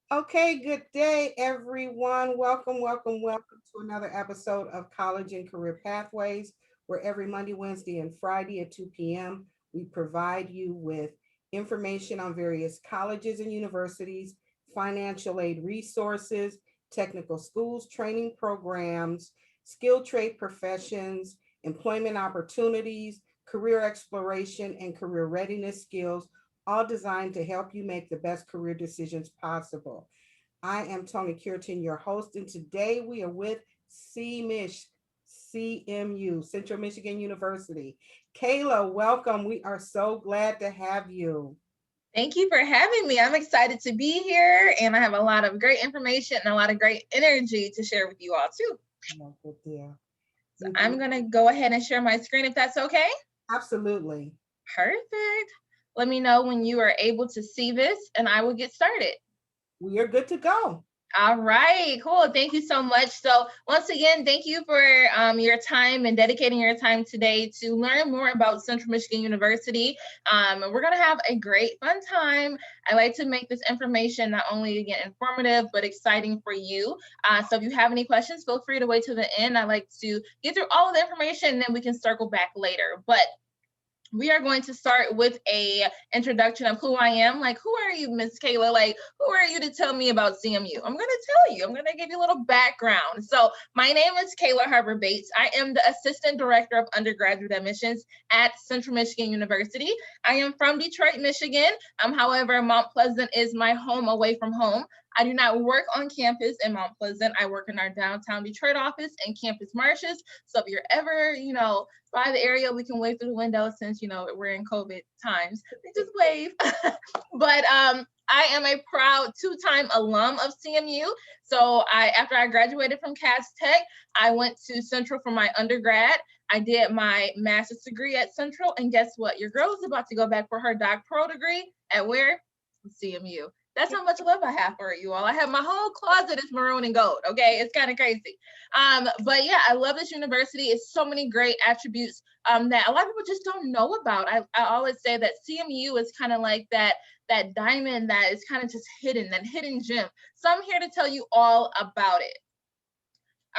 Okay, good day, everyone. Welcome to another episode of College and Career Pathways, where every Monday, Wednesday, and Friday at 2 p.m., we provide you with information on various colleges and universities, financial aid resources, technical schools, training programs, skilled trade professions, employment opportunities, career exploration, and career readiness skills, all designed to help you make the best career decisions possible. I am Toni Curtin, your host, and today we are with CMU, Central Michigan University. Kayla, welcome. We are so glad to have you. Thank you for having me. I'm excited to be here, and I have a lot of great information and a lot of great energy to share with you all, too. Oh, good deal. So You I'm can going to go ahead and share my screen if that's okay. absolutely. Perfect. Let me know when you are able to see this, and I will get started. We are good to go. All right, cool. Thank you so much. So once again, thank you for your time and dedicating your time today to learn more about Central Michigan University. We're going to have a great fun time. I like to make this information not only again informative, but exciting for you. So if you have any questions, feel free to wait till the end. I like to get through all of the information and then we can circle back later. But we are going to start with a introduction of who I am. Like, who are you, Miss Kayla? Like, who are you to tell me about CMU? I'm going to tell you. I'm going to give you a little background. So my name is Kayla Harbor Bates. I am the Assistant Director of Undergraduate Admissions at Central Michigan University. I am from Detroit, Michigan. However, Mount Pleasant is my home away from home. I do not work on campus in Mount Pleasant. I work in our downtown Detroit office in Campus Martius. So if you're ever, by the area, we can wave through the window since, we're in COVID times. We just wave. But I am a proud two-time alum of CMU. So after I graduated from Cass Tech, I went to Central for my undergrad. I did my master's degree at Central. And guess what? Your girl is about to go back for her doctoral degree at where? CMU. That's how much love I have for you all. I have my whole closet is maroon and gold. Okay, it's kind of crazy. But yeah, I love this university. It's so many great attributes that a lot of people just don't know about. I always say that CMU is kind of like that diamond that is kind of just hidden, that hidden gem. So I'm here to tell you all about it.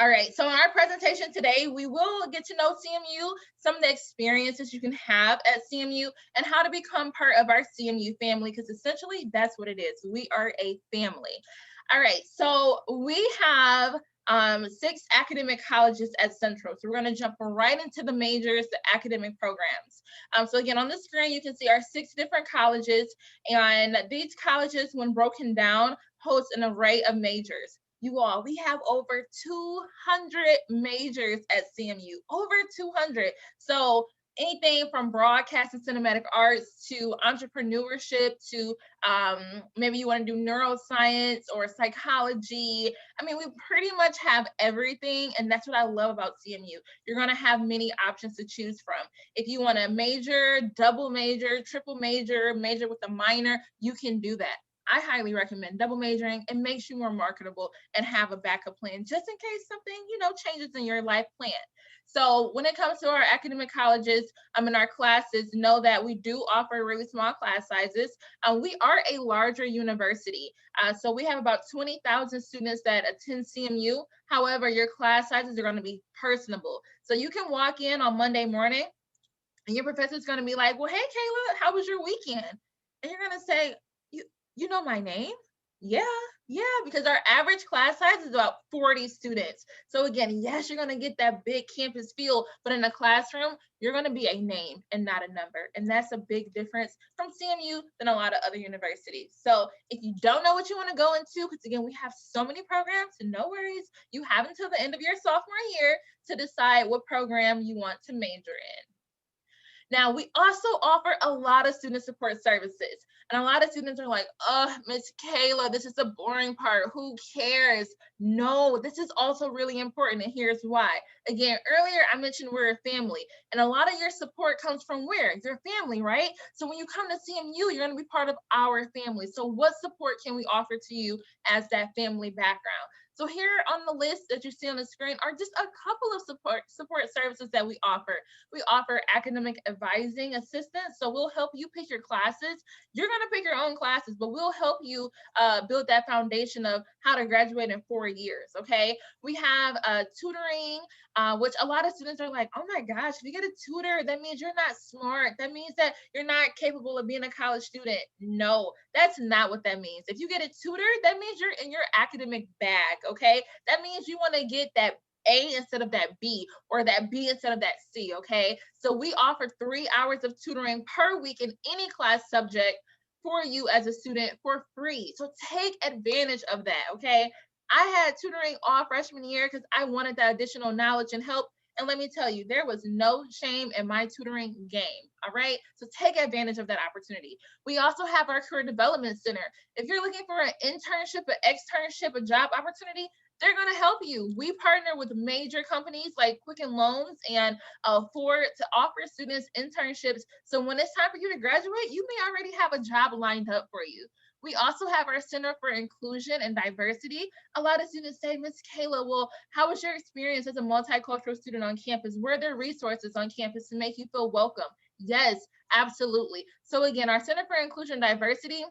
All right, so in our presentation today, we will get to know CMU, some of the experiences you can have at CMU, and how to become part of our CMU family, because essentially that's what it is. We are a family. All right, so we have 6 academic colleges at Central. So we're going to jump right into the majors, the academic programs. So again, on the screen, you can see our 6 different colleges, and these colleges, when broken down, host an array of majors. You all, we have over 200 majors at CMU, over 200. So anything from broadcast and cinematic arts to entrepreneurship to maybe you want to do neuroscience or psychology. I mean, we pretty much have everything, and that's what I love about CMU. You're going to have many options to choose from. If you want to major, double major, triple major, major with a minor, you can do that. I highly recommend double majoring. It makes you more marketable and have a backup plan just in case something, changes in your life plan. So when it comes to our academic colleges, in our classes, know that we do offer really small class sizes. We are a larger university. So we have about 20,000 students that attend CMU. However, your class sizes are going to be personable. So you can walk in on Monday morning and your professor's going to be like, well, hey, Kayla, how was your weekend? And you're going to say, you know my name? Yeah, because our average class size is about 40 students. So again, yes, you're going to get that big campus feel, but in a classroom, you're going to be a name and not a number. And that's a big difference from CMU than a lot of other universities. So if you don't know what you want to go into, because again, we have so many programs, no worries. You have until the end of your sophomore year to decide what program you want to major in. Now, we also offer a lot of student support services. And a lot of students are like, oh, Miss Kayla, this is the boring part. Who cares? No, this is also really important. And here's why. Again, earlier I mentioned we're a family. And a lot of your support comes from where? Your family, right? So when you come to CMU, you're going to be part of our family. So what support can we offer to you as that family background? So here on the list that you see on the screen are just a couple of support services that we offer. We offer academic advising assistance. So we'll help you pick your classes. You're going to pick your own classes, but we'll help you build that foundation of how to graduate in 4 years. Okay. We have tutoring, which a lot of students are like, oh my gosh, if you get a tutor, that means you're not smart. That means that you're not capable of being a college student. No, that's not what that means. If you get a tutor, that means you're in your academic bag. Okay. That means you want to get that A instead of that B, or that B instead of that C. Okay. So we offer 3 hours of tutoring per week in any class subject for you as a student for free. So take advantage of that. Okay. I had tutoring all freshman year because I wanted that additional knowledge and help. And let me tell you, there was no shame in my tutoring game. All right. So take advantage of that opportunity. We also have our career development center. If you're looking for an internship, an externship, a job opportunity, they're going to help you. We partner with major companies like Quicken Loans and Ford to offer students internships. So when it's time for you to graduate, you may already have a job lined up for you. We also have our Center for Inclusion and Diversity. A lot of students say, Miss Kayla, well, how was your experience as a multicultural student on campus? Were there resources on campus to make you feel welcome? Yes, absolutely. So again, our Center for Inclusion and Diversity,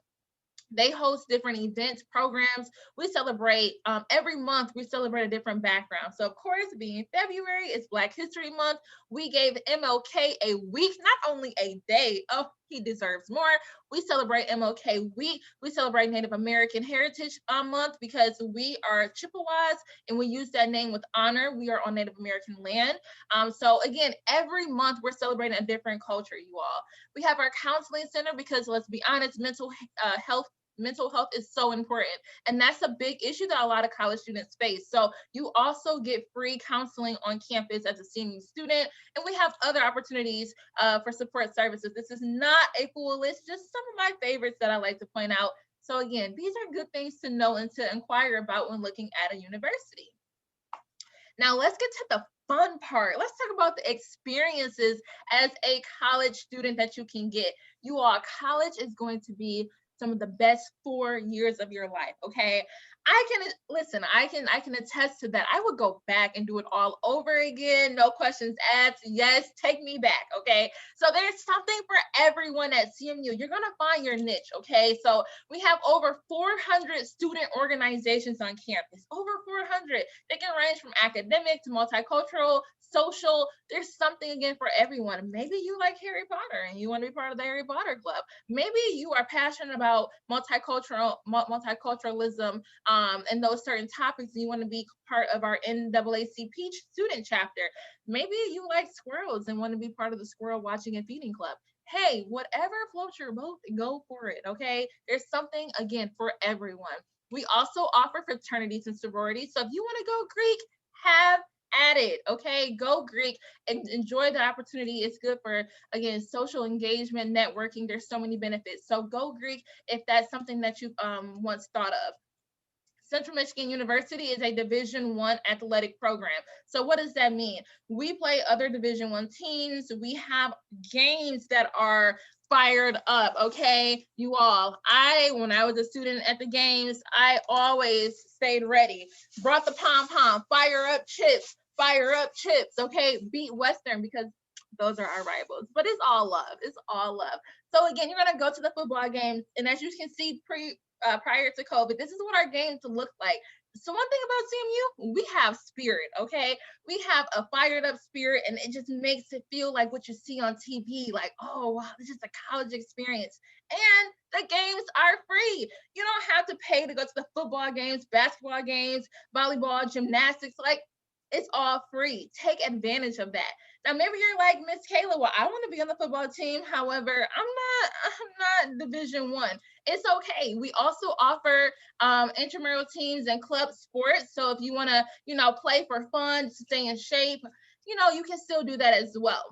they host different events, programs. We celebrate every month. We celebrate a different background. So, of course, being February, it's Black History Month. We gave MLK a week, not only a day. Oh, he deserves more. We celebrate MLK week. We celebrate Native American Heritage Month because we are Chippewas and we use that name with honor. We are on Native American land. So, again, every month we're celebrating a different culture, you all. We have our counseling center because, let's be honest, mental health is so important. And that's a big issue that a lot of college students face. So you also get free counseling on campus as a senior student. And we have other opportunities for support services. This is not a full list, just some of my favorites that I like to point out. So again, these are good things to know and to inquire about when looking at a university. Now let's get to the fun part. Let's talk about the experiences as a college student that you can get. You all, college is going to be some of the best 4 years of your life. Okay. I can attest to that. I would go back and do it all over again. No questions asked. Yes, take me back. Okay. So there's something for everyone at CMU. You're going to find your niche. Okay. So we have over 400 student organizations on campus, over 400. They can range from academic to multicultural, social. There's something again for everyone. Maybe you like Harry Potter and you want to be part of the Harry Potter club. Maybe you are passionate about multiculturalism and those certain topics, and you want to be part of our NAACP student chapter. Maybe you like squirrels and want to be part of the squirrel watching and feeding club. Hey, whatever floats your boat, go for it. Okay. There's something again for everyone. We also offer fraternities and sororities. So if you want to go Greek, have at it. Okay. Go Greek and enjoy the opportunity. It's good for, again, social engagement, networking. There's so many benefits. So go Greek if that's something that you've once thought of. Central Michigan University is a Division I athletic program. So what does that mean? We play other Division I teams. We have games that are fired up, okay? You all, when I was a student at the games, I always stayed ready. Brought the pom-pom, fire up chips, okay? Beat Western because those are our rivals, but it's all love. It's all love. So again, you're gonna go to the football games, and as you can see, prior to COVID, this is what our games look like. So one thing about CMU, we have spirit, okay? We have a fired up spirit, and it just makes it feel like what you see on TV, like, oh, wow, this is a college experience. And the games are free. You don't have to pay to go to the football games, basketball games, volleyball, gymnastics. Like, it's all free. Take advantage of that. Now, maybe you're like, Miss Kayla, well, I want to be on the football team. However, I'm not Division I. It's okay. We also offer intramural teams and club sports. So if you want to, play for fun, stay in shape, you can still do that as well.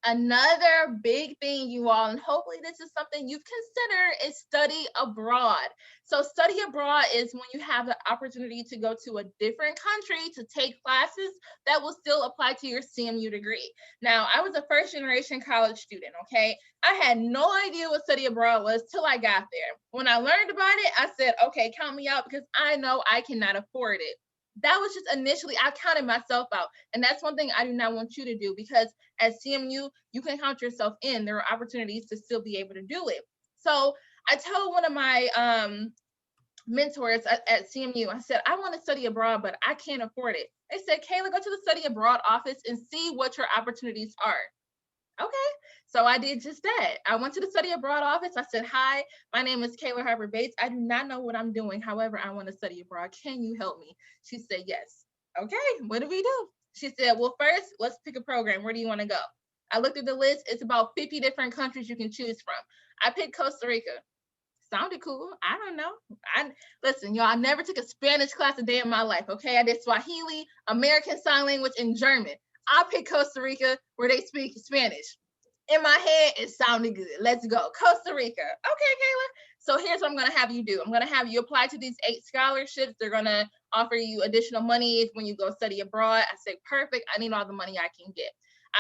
Another big thing, you all, and hopefully this is something you've considered, is study abroad. So study abroad is when you have the opportunity to go to a different country to take classes that will still apply to your CMU degree. Now, I was a first generation college student, okay? I had no idea what study abroad was till I got there. When I learned about it, I said, okay, count me out, because I know I cannot afford it. That was just initially, I counted myself out. And that's one thing I do not want you to do, because at CMU, you can count yourself in. There are opportunities to still be able to do it. So I told one of my mentors at CMU, I said, I want to study abroad, but I can't afford it. They said, Kayla, go to the study abroad office and see what your opportunities are. Okay, so I did just that. I went to the study abroad office. I said, hi, my name is Kayla Harper Bates. I do not know what I'm doing. However, I want to study abroad. Can you help me? She said, yes. Okay, what do we do? She said, well, first, let's pick a program. Where do you want to go? I looked at the list. It's about 50 different countries you can choose from. I picked Costa Rica. Sounded cool. I don't know. Listen, y'all, I never took a Spanish class a day in my life. Okay, I did Swahili, American Sign Language, and German. I picked Costa Rica, where they speak Spanish. In my head, it sounded good. Let's go. Costa Rica. Okay, Kayla. So here's what I'm going to have you do. I'm going to have you apply to these 8 scholarships. They're going to offer you additional money when you go study abroad. I said, perfect. I need all the money I can get.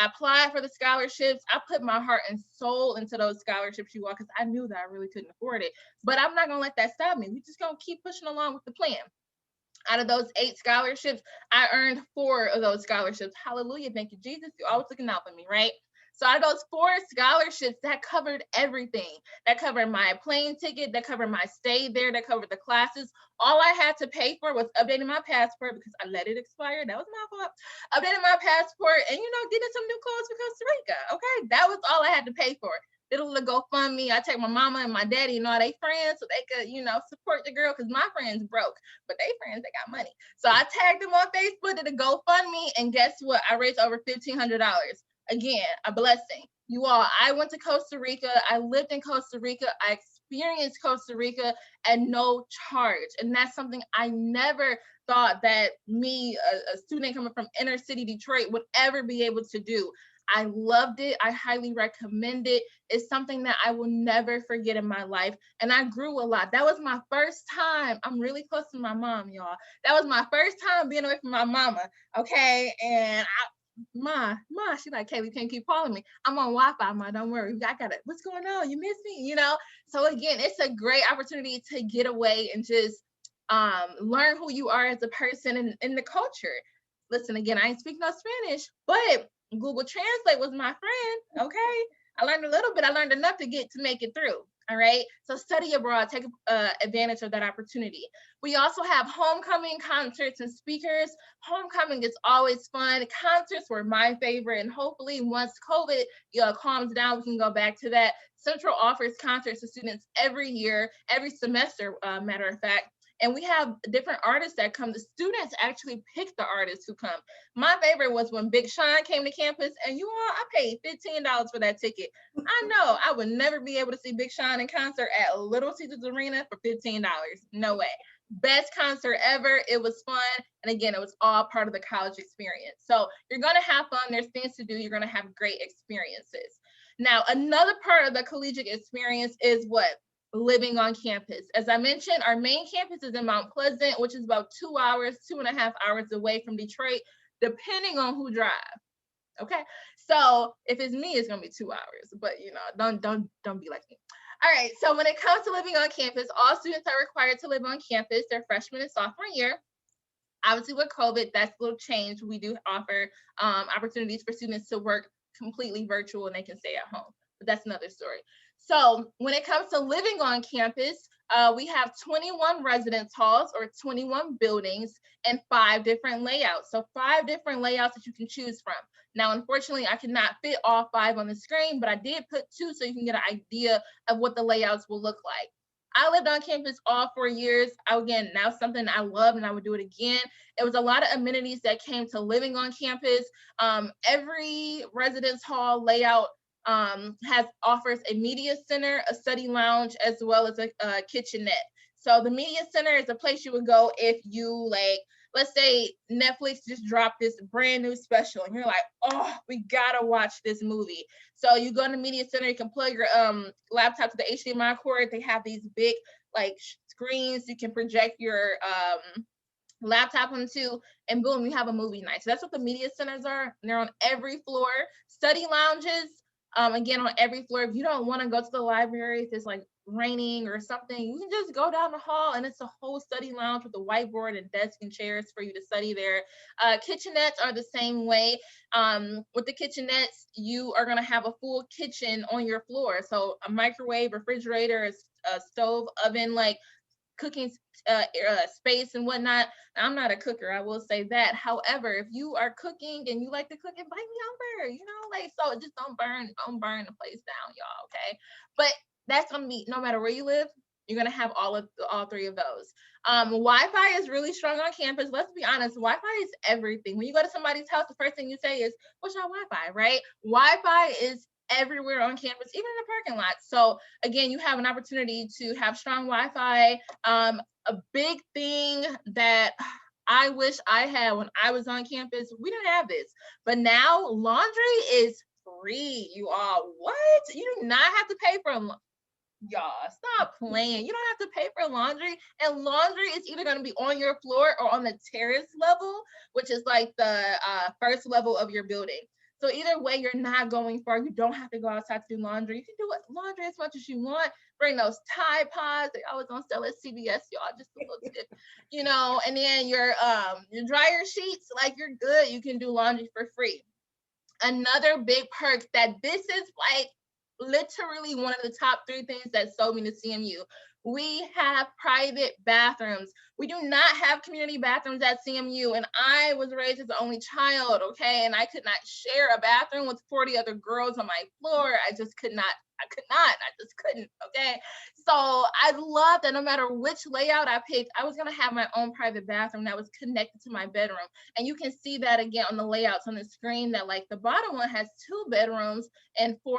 I applied for the scholarships. I put my heart and soul into those scholarships, you all, because I knew that I really couldn't afford it. But I'm not going to let that stop me. We're just going to keep pushing along with the plan. Out of those 8 scholarships, I earned 4 of those scholarships. Hallelujah. Thank you, Jesus. You're always looking out for me, right? So out of those 4 scholarships, that covered everything. That covered my plane ticket, that covered my stay there, that covered the classes. All I had to pay for was updating my passport, because I let it expire. That was my fault. Updating my passport and, getting some new clothes for Costa Rica. Okay, that was all I had to pay for. Did a little GoFundMe. I take my mama and my daddy and all they friends so they could, support the girl, because my friends broke, but they friends, they got money. So I tagged them on Facebook, did a GoFundMe, and guess what? I raised over $1,500. Again, a blessing. You all, I went to Costa Rica. I lived in Costa Rica. I experienced Costa Rica at no charge. And that's something I never thought that me, a student coming from inner city Detroit, would ever be able to do. I loved it. I highly recommend it. It's something that I will never forget in my life. And I grew a lot. That was my first time. I'm really close to my mom, y'all. That was my first time being away from my mama. Okay. And Ma, she like, Kayla, you can't keep calling me. I'm on Wi-Fi, Ma, don't worry. I got it. What's going on? You miss me, So again, it's a great opportunity to get away and just learn who you are as a person and in the culture. Listen, again, I ain't speak no Spanish, but Google Translate was my friend. Okay. I learned a little bit. I learned enough to make it through. All right. So study abroad, take advantage of that opportunity. We also have homecoming concerts and speakers. Homecoming is always fun. Concerts were my favorite. And hopefully once COVID calms down, we can go back to that. Central offers concerts to students every year, every semester, matter of fact. And we have different artists that come. The students actually pick the artists who come. My favorite was when Big Sean came to campus, and you all, I paid $15 for that ticket. I know I would never be able to see Big Sean in concert at Little Caesars Arena for $15. No way. Best concert ever. It was fun. And again, it was all part of the college experience. So you're going to have fun. There's things to do. You're going to have great experiences. Now, another part of the collegiate experience is what? Living on campus. As I mentioned, our main campus is in Mount Pleasant, which is about 2 hours, 2.5 hours away from Detroit, depending on who drives. Okay, so if it's me, it's gonna be 2 hours, but don't be like me. All right, so when it comes to living on campus, all students are required to live on campus their freshman and sophomore year. Obviously, with COVID, that's a little change. We do offer opportunities for students to work completely virtual and they can stay at home, but that's another story. So when it comes to living on campus, we have 21 residence halls or 21 buildings and 5 different layouts. So 5 different layouts that you can choose from. Now, unfortunately, I cannot fit all 5 on the screen, but I did put 2 so you can get an idea of what the layouts will look like. I lived on campus all 4 years. Again, now something I love and I would do it again. It was a lot of amenities that came to living on campus. Every residence hall layout offers a media center, a study lounge, as well as a kitchenette. So the media center is a place you would go if you let's say Netflix just dropped this brand new special and you're like, oh, we gotta watch this movie. So you go to the media center, you can plug your laptop to the HDMI cord. They have these big like screens you can project your laptop onto, and boom, you have a movie night. So that's what the media centers are. They're on every floor. Study lounges, again, on every floor. If you don't want to go to the library, if it's like raining or something, you can just go down the hall and it's a whole study lounge with a whiteboard and desk and chairs for you to study there. Kitchenettes are the same way. With the kitchenettes, you are going to have a full kitchen on your floor. So a microwave, refrigerator, a stove, oven, like cooking space and whatnot. I'm not a cooker, I will say that. However, if you are cooking and you like to cook, invite me over, like, so just don't burn the place down, y'all, okay? But that's gonna be, no matter where you live, you're gonna have all three of those. Wi-Fi is really strong on campus. Let's be honest, Wi-Fi is everything. When you go to somebody's house, the first thing you say is, what's your Wi-Fi, right? Wi-Fi is everywhere on campus, even in the parking lot. So again, you have an opportunity to have strong Wi-Fi. A big thing that I wish I had when I was on campus, we didn't have this, but now laundry is free. You all, what? You do not have to pay for y'all, stop playing. You don't have to pay for laundry, and laundry is either going to be on your floor or on the terrace level, which is like the first level of your building. So either way, you're not going far. You don't have to go outside to do laundry. You can do laundry as much as you want. Bring those Tide Pods. They always on sale at CVS, y'all. Just a little tip, And then your dryer sheets, like, you're good. You can do laundry for free. Another big perk that this is like literally one of the top 3 things that sold me to CMU. We have private bathrooms. We do not have community bathrooms at CMU, and I was raised as the only child, okay? And I could not share a bathroom with 40 other girls on my floor. I just could not. I just couldn't, okay? So I love that no matter which layout I picked, I was gonna have my own private bathroom that was connected to my bedroom. And you can see that again on the layouts on the screen, that like the bottom one has 2 bedrooms and 2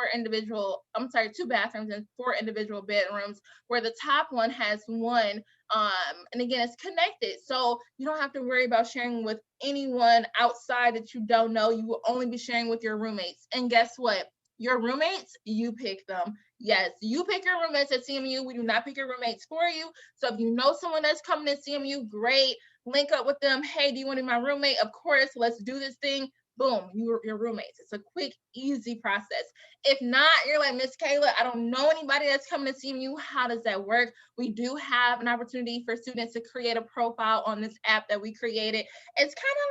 bathrooms and 4 individual bedrooms, where the top one has 1. And again, it's connected. So you don't have to worry about sharing with anyone outside that you don't know. You will only be sharing with your roommates. And guess what? Your roommates, you pick them. Yes, you pick your roommates at CMU. We do not pick your roommates for you. So if you know someone that's coming to CMU, great. Link up with them. Hey, do you want to be my roommate? Of course, let's do this thing. Boom, you're roommates. It's a quick, easy process. If not, you're like, Miss Kayla, I don't know anybody that's coming to CMU. How does that work? We do have an opportunity for students to create a profile on this app that we created. It's kind of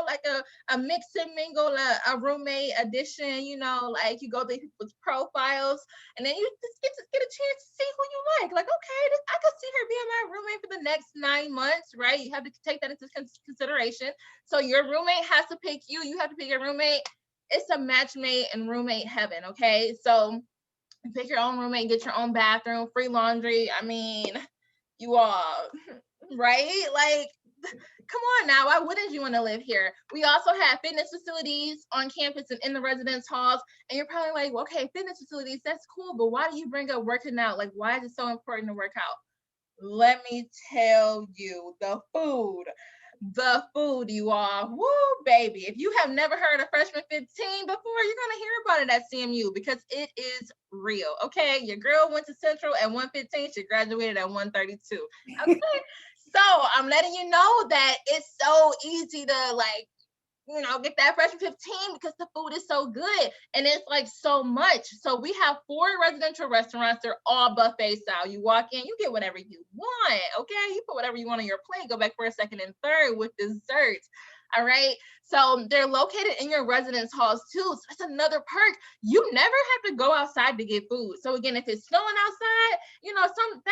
like a mix and mingle, a roommate edition, like you go to people's profiles and then you just get a chance to see who you like. Like, okay, I could see her being my roommate for the next 9 months, right? You have to take that into consideration. So your roommate has to pick you. You have to pick your roommate. It's a match made in roommate heaven, okay? So pick your own roommate, get your own bathroom, free laundry. I mean, you all, right? Like, come on now, why wouldn't you want to live here? We also have fitness facilities on campus and in the residence halls. And you're probably like, well, okay, fitness facilities, that's cool, but why do you bring up working out? Like, why is it so important to work out? Let me tell you, the food, you all. Woo, baby. If you have never heard of Freshman 15 before, you're going to hear about it at CMU because it is real, okay? Your girl went to Central at 115. She graduated at 132. Okay? So I'm letting you know that it's so easy to, like, get that Freshman 15 because the food is so good and it's like so much. So we have 4 residential restaurants. They're all buffet style. You walk in, you get whatever you want, okay? You put whatever you want on your plate, go back for a second and third with desserts. All right. So they're located in your residence halls too. So that's another perk. You never have to go outside to get food. So again, if it's snowing outside, sometimes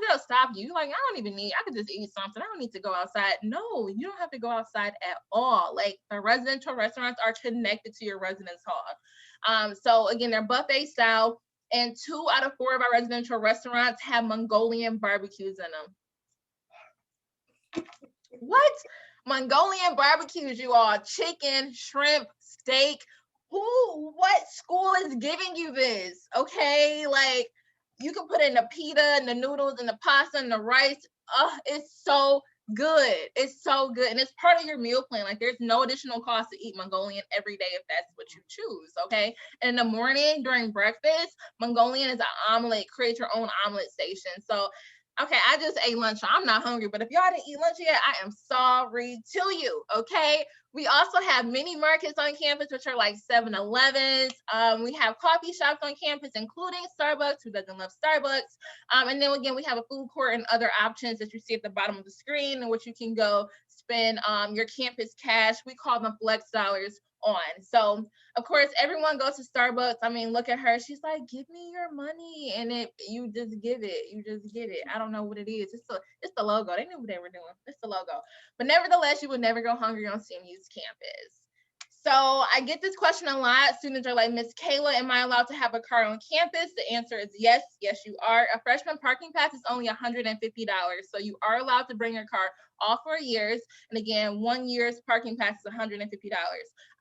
they'll stop you. You're like, I could just eat something. I don't need to go outside. No, you don't have to go outside at all. Like, the residential restaurants are connected to your residence hall. So again, they're buffet style, and 2 out of 4 of our residential restaurants have Mongolian barbecues in them. What? Mongolian barbecues, you all. Chicken, shrimp, steak. What school is giving you this? Okay, like, you can put in the pita and the noodles and the pasta and the rice. It's so good. It's so good. And it's part of your meal plan. Like there's no additional cost to eat Mongolian every day if that's what you choose. Okay. And in the morning during breakfast, Mongolian is an omelet, create your own omelet station. So okay, I just ate lunch. So I'm not hungry, but if y'all didn't eat lunch yet, I am sorry to you. Okay. We also have mini markets on campus, which are like 7-Elevens. We have coffee shops on campus, including Starbucks. Who doesn't love Starbucks? And then again, we have a food court and other options that you see at the bottom of the screen in which you can go spend your campus cash. We call them flex dollars on. So of course, everyone goes to Starbucks. I mean, look at her. She's like, give me your money. And you just give it. You just get it. I don't know what it is. It's the logo. They knew what they were doing. It's the logo. But nevertheless, you would never go hungry on CMU's campus. So I get this question a lot. Students are like, Miss Kayla, am I allowed to have a car on campus? The answer is yes. Yes, you are. A freshman parking pass is only $150. So you are allowed to bring your car all 4 years. And again, 1 year's parking pass is $150.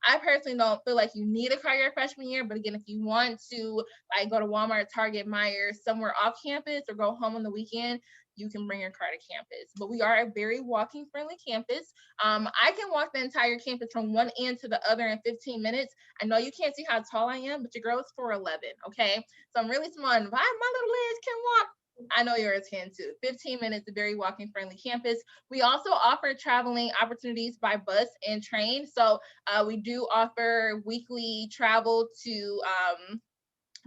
I personally don't feel like you need a car your freshman year. But again, if you want to like go to Walmart, Target, Myers, somewhere off campus or go home on the weekend, you can bring your car to campus. But we are a very walking friendly campus. I can walk the entire campus from one end to the other in 15 minutes. I know you can't see how tall I am, but your girl is 4'11", okay? So I'm really small, and if my little legs can walk, I know yours can too. 15 minutes, a very walking friendly campus. We also offer traveling opportunities by bus and train. So we do offer weekly travel to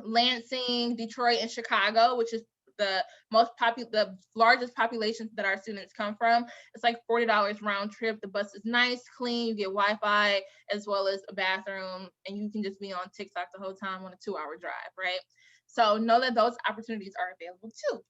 Lansing, Detroit, and Chicago, which is the the largest populations that our students come from. It's like $40 round trip. The bus is nice, clean, you get Wi-Fi as well as a bathroom, and you can just be on TikTok the whole time on a 2-hour drive, right? So know that those opportunities are available too.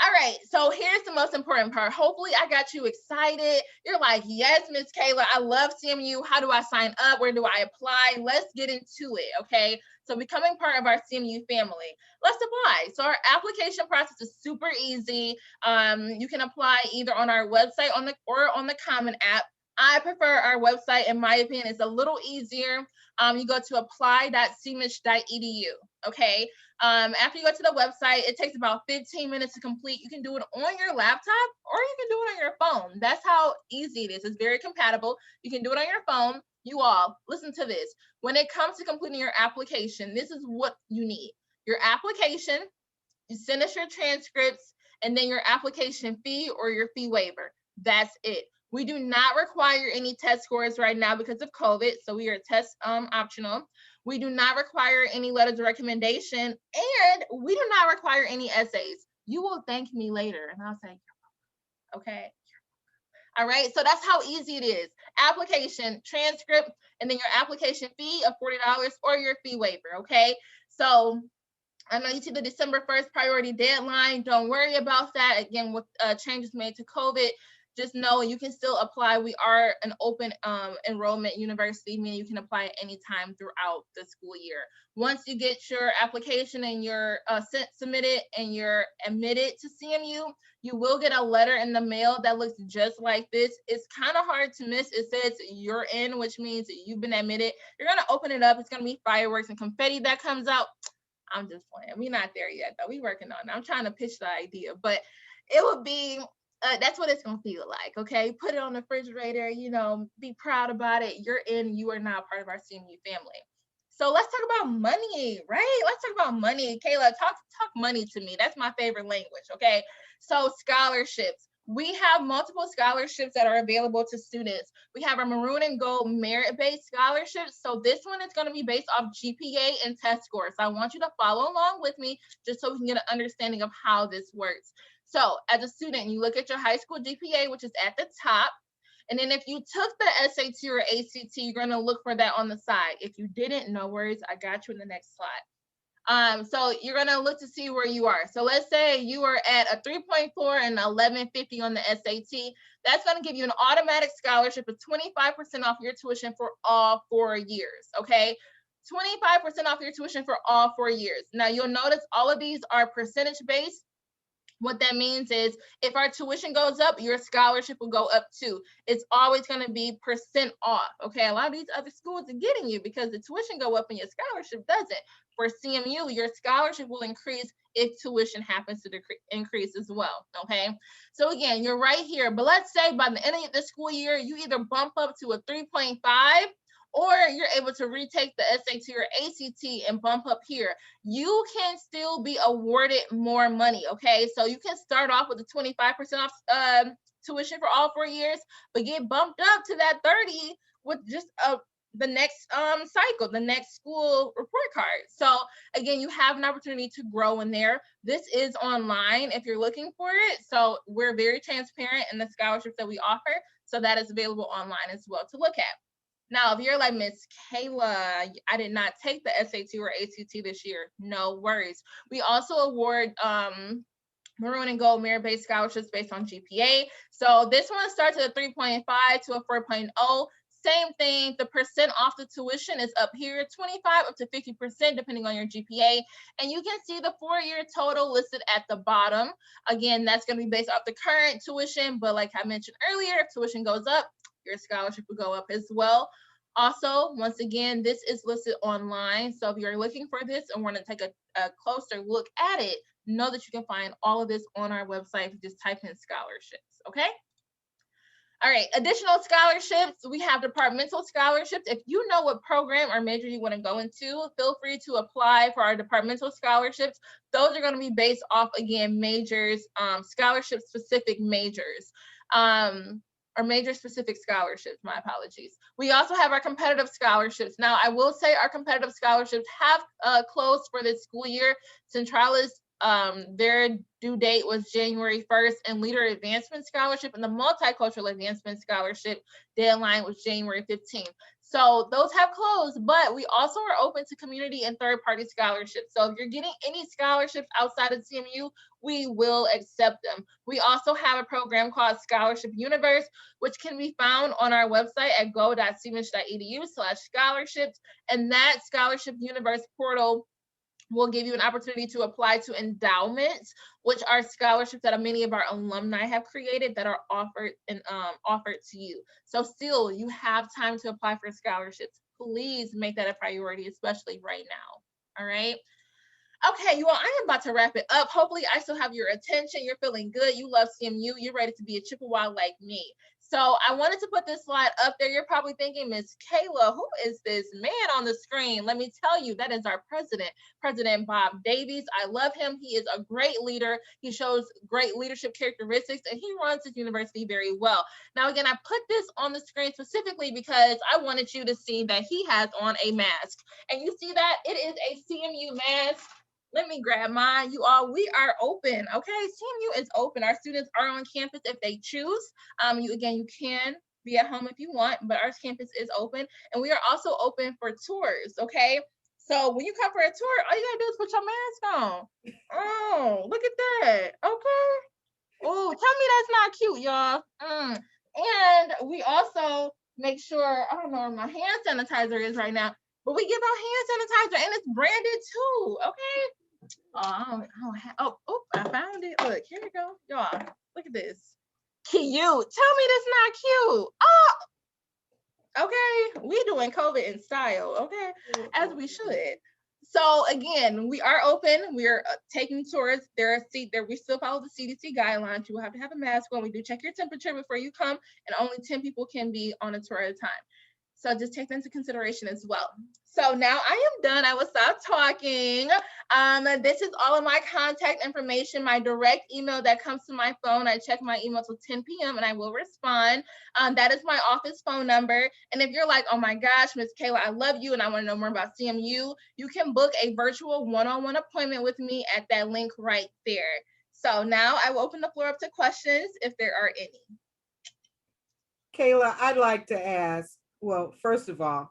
All right, so here's the most important part. Hopefully I got you excited. You're like, yes, Miss Kayla, I love CMU. How do I sign up? Where do I apply? Let's get into it, okay? So becoming part of our CMU family, let's apply. So our application process is super easy. You can apply either on our website or on the Common app. I prefer our website. In my opinion, it's a little easier. You go to apply.cmich.edu, okay? After you go to the website, it takes about 15 minutes to complete. You can do it on your laptop or you can do it on your phone. That's how easy it is. It's very compatible. You can do it on your phone. You all, listen to this. When it comes to completing your application, this is what you need. Your application, you send us your transcripts, and then your application fee or your fee waiver. That's it. We do not require any test scores right now because of COVID, so we are test optional. We do not require any letters of recommendation, and we do not require any essays. You will thank me later, and I'll say, okay. All right, so that's how easy it is. Application, transcript, and then your application fee of $40 or your fee waiver, okay? So I know you see the December 1st priority deadline. Don't worry about that. Again, with changes made to COVID, just know you can still apply. We are an open enrollment university, meaning you can apply at any time throughout the school year. Once you get your application and you're submitted and you're admitted to CMU, you will get a letter in the mail that looks just like this. It's kind of hard to miss. It says you're in, which means you've been admitted. You're going to open it up. It's going to be fireworks and confetti that comes out. I'm just playing. We're not there yet, though. We're working on it. I'm trying to pitch the idea, but it would be, that's what it's going to feel like, okay? Put it on the refrigerator, you know, be proud about it. You're in, you are now part of our CMU family. So let's talk about money, right? Let's talk about money. Kayla, talk money to me. That's my favorite language, okay? So scholarships. We have multiple scholarships that are available to students. We have our maroon and gold merit-based scholarships. So this one is going to be based off GPA and test scores. So I want you to follow along with me just so we can get an understanding of how this works. So as a student, you look at your high school GPA, which is at the top. And then if you took the SAT or ACT, you're going to look for that on the side. If you didn't, no worries. I got you in the next slide. So you're going to look to see where you are. So let's say you are at a 3.4 and 1150 on the SAT. That's going to give you an automatic scholarship of 25% off your tuition for all 4 years, okay? 25% off your tuition for all 4 years. Now you'll notice all of these are percentage based. What that means is if our tuition goes up, your scholarship will go up too. It's always going to be percent off. Okay. A lot of these other schools are getting you because the tuition go up and your scholarship doesn't. For CMU, your scholarship will increase if tuition happens to increase as well. Okay. So again, you're right here. But let's say by the end of the school year, you either bump up to a 3.5 or you're able to retake the SAT or ACT and bump up here. You can still be awarded more money, okay? So you can start off with a 25% off tuition for all 4 years, but get bumped up to that 30 with just the next cycle, the next school report card. So again, you have an opportunity to grow in there. This is online if you're looking for it. So we're very transparent in the scholarships that we offer. So that is available online as well to look at. Now, if you're like, Miss Kayla, I did not take the SAT or ACT this year, no worries. We also award maroon and gold merit-based scholarships based on GPA. So this one starts at a 3.5 to a 4.0. Same thing, the percent off the tuition is up here, 25 up to 50% depending on your GPA. And you can see the 4-year total listed at the bottom. Again, that's going to be based off the current tuition, but like I mentioned earlier, if tuition goes up, your scholarship will go up as well. Also, once again, this is listed online. So if you're looking for this and want to take a closer look at it, know that you can find all of this on our website if you just type in scholarships, okay? All right, additional scholarships. We have departmental scholarships. If you know what program or major you want to go into, feel free to apply for our departmental scholarships. Those are going to be based off, again, majors, scholarship-specific majors. Or major-specific scholarships, my apologies. We also have our competitive scholarships. Now, I will say our competitive scholarships have closed for this school year. Centralis, their due date was January 1st, and Leader Advancement Scholarship and the Multicultural Advancement Scholarship deadline was January 15th. So those have closed, but we also are open to community and third-party scholarships. So if you're getting any scholarships outside of CMU, we will accept them. We also have a program called Scholarship Universe, which can be found on our website at go.cmich.edu/scholarships. And that Scholarship Universe portal will give you an opportunity to apply to endowments, which are scholarships that many of our alumni have created that are offered to you. So still, you have time to apply for scholarships. Please make that a priority, especially right now. All right. Okay, you all, I am about to wrap it up. Hopefully, I still have your attention. You're feeling good. You love CMU. You're ready to be a Chippewa like me. So I wanted to put this slide up there. You're probably thinking, Miss Kayla, who is this man on the screen? Let me tell you, that is our president, President Bob Davies. I love him. He is a great leader. He shows great leadership characteristics, and he runs his university very well. Now, again, I put this on the screen specifically because I wanted you to see that he has on a mask. And you see that? It is a CMU mask. Let me grab mine. You all, we are open. Okay, CMU is open. Our students are on campus if they choose. You can be at home if you want, but our campus is open, and we are also open for tours. Okay, so when you come for a tour, all you gotta do is put your mask on. Oh, look at that. Okay. Oh, tell me that's not cute, y'all. And we also make sure, I don't know where my hand sanitizer is right now, but we give out hand sanitizer, and it's branded too. Okay. I found it. Look, here we go. Y'all, look at this. Cute. Tell me that's not cute. Oh, okay. We doing COVID in style, okay? As we should. So again, we are open. We are taking tours. There are we still follow the CDC guidelines. You will have to have a mask on. We do check your temperature before you come, and only 10 people can be on a tour at a time. So just take that into consideration as well. So now I am done. I will stop talking. This is all of my contact information, my direct email that comes to my phone. I check my email till 10 p.m. and I will respond. That is my office phone number. And if you're like, oh my gosh, Miss Kayla, I love you and I want to know more about CMU, you can book a virtual one-on-one appointment with me at that link right there. So now I will open the floor up to questions if there are any. Kayla, I'd like to ask, well, first of all,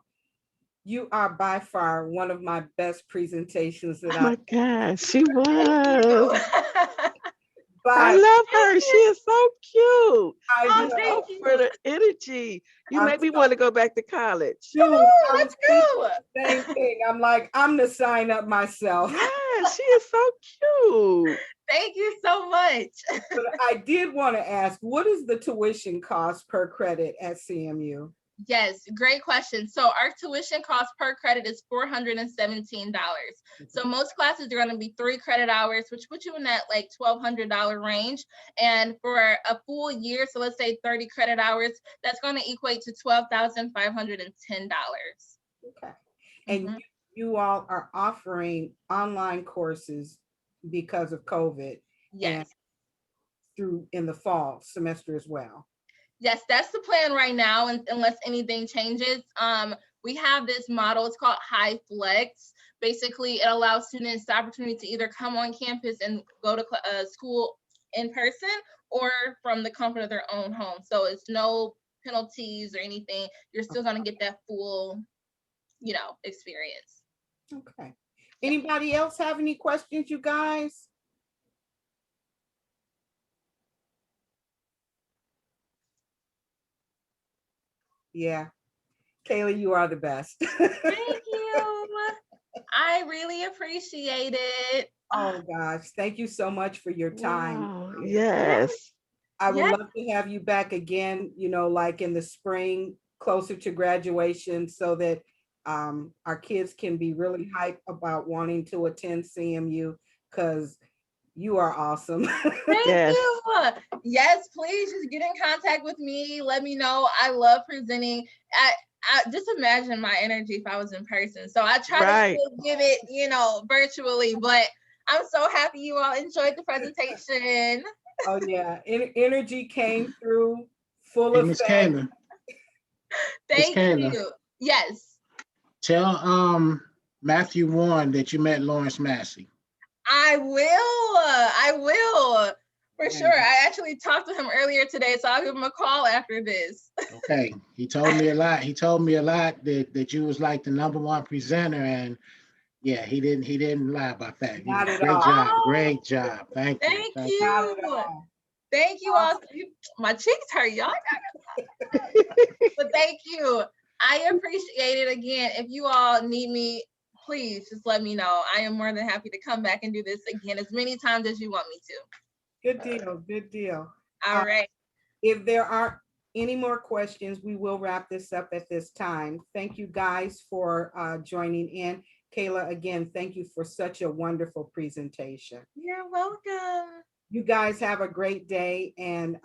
you are by far one of my best presentations that Oh my gosh, she was. But I love her. She is so cute. I thank She's you. for the energy. You make me want to go back to college. Dude, Let's go. Same thing. I'm like, I'm to sign up myself. Yeah, she is so cute. Thank you so much. But I did want to ask, what is the tuition cost per credit at CMU? Yes, great question. So our tuition cost per credit is $417. So most classes are going to be 3 credit hours, which puts you in that like $1,200 range. And for a full year, so let's say 30 credit hours, that's going to equate to $12,510. Okay. And you all are offering online courses because of COVID. Yes. And through in the fall semester as well. Yes, that's the plan right now, and unless anything changes. We have this model, it's called High Flex. Basically, it allows students the opportunity to either come on campus and go to school in person or from the comfort of their own home. So it's no penalties or anything. You're still going to get that full, experience. Okay. Anybody else have any questions, you guys? Yeah. Kayla, you are the best. Thank you. I really appreciate it. Oh gosh, thank you so much for your time. Wow. Yes. I would love to have you back again, like in the spring, closer to graduation, so that our kids can be really hyped about wanting to attend CMU, because you are awesome. Thank you. Yes, please just get in contact with me. Let me know. I love presenting. I just imagine my energy if I was in person. So I try to still give it, virtually, but I'm so happy you all enjoyed the presentation. Oh yeah, energy came through full of. Miss Kayla. Thank you. Yes. Tell Matthew Warren that you met Lawrence Massey. I will. For sure. I actually talked to him earlier today, so I'll give him a call after this. Okay. He told me a lot. He told me a lot that you was like the #1 presenter, and yeah, he didn't lie about that. Not at Great all. job. Great job. Thank you. Thank you. Not at all. Thank you all. My cheeks hurt, y'all. But thank you. I appreciate it again. If you all need me, please just let me know. I am more than happy to come back and do this again as many times as you want me to. Good deal. Good deal. All right. If there aren't any more questions, we will wrap this up at this time. Thank you guys for joining in. Kayla, again, thank you for such a wonderful presentation. You're welcome. You guys have a great day, and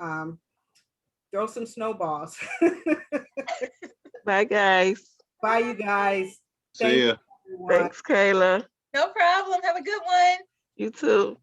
throw some snowballs. Bye, guys. Bye, you guys. See ya. Thanks, Kayla. No problem. Have a good one. You too.